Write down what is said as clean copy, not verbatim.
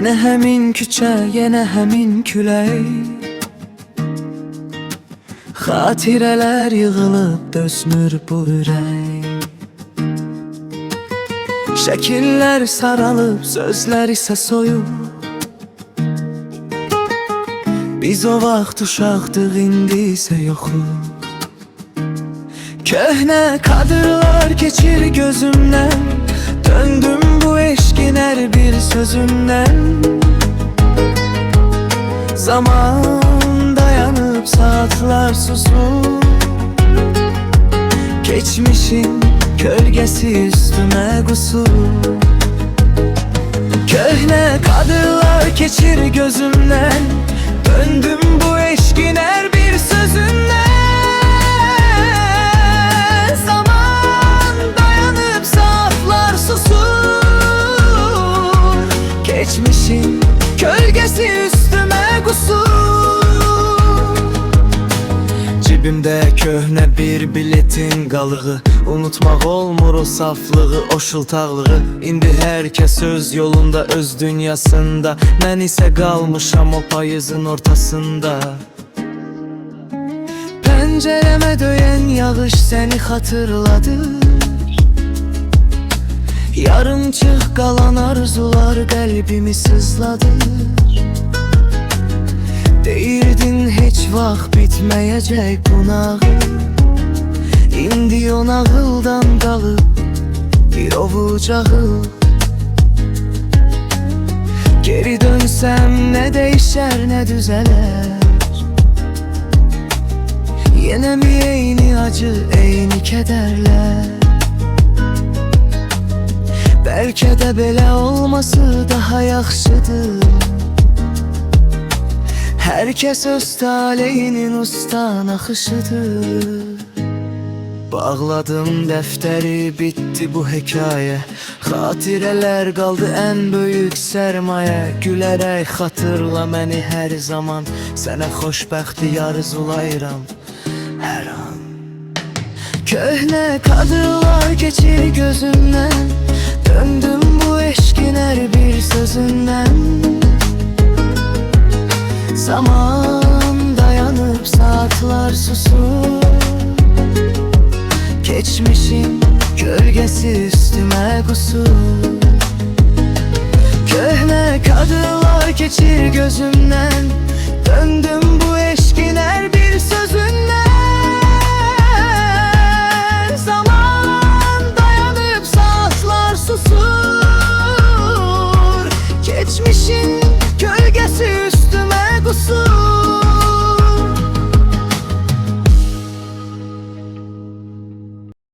Yenə həmin küçə, yenə həmin külək, xatirələr yığılıb dözmür bu ürək. Şəkillər saralıb, sözlər isə soyub. Biz o vaxt uşaqdıq, indi isə yoxuq. Köhnə kadrlar keçir gözümdən, döndüm bu eşkin hər bir sözündən. Zaman dayanıp saatler susur, geçmişin kölgesi üstüme kusur. Köhne kadırlar geçir gözümden, döndüm bu eşkin her bir sözünden. Zaman dayanıp saatler susur, geçmişin kölgesi üstüme kusur. Cibimdə köhnə bir biletin qalığı, unutmaq olmur o saflığı, o şıltaqlığı. İndi hər kəs öz yolunda, öz dünyasında, mən isə qalmışam o payızın ortasında. Pəncərəmə döyən yağış səni xatırladır, yarımçıq qalan arzular qəlbimi sızladır. Deyirdin heç vaxt bitməyəcək bu nağıl, İndi o nağıldan qalıb bir ovucağıl. Geri dönsəm nə dəyişər, nə düzələr, yenə mi eyni acı, eyni kədərlər? Bəlkə də belə olması daha yaxşıdır. Hər kəs öz taleyinin ustan axışıdır. Bağladım dəftəri, bitdi bu hekayə, xatirələr qaldı ən böyük sərmayə. Gülərək xatırla məni hər zaman, sənə xoşbəxti arzulayıram hər an. Köhnə kadrlar keçir gözümdən, döndüm bu eşkin hər bir sözündən. Zaman dayanıp saatler susur, geçmişin gölgesi üstüme kusur. Köhne kadırlar geçir gözümden, döndüm bu eşkin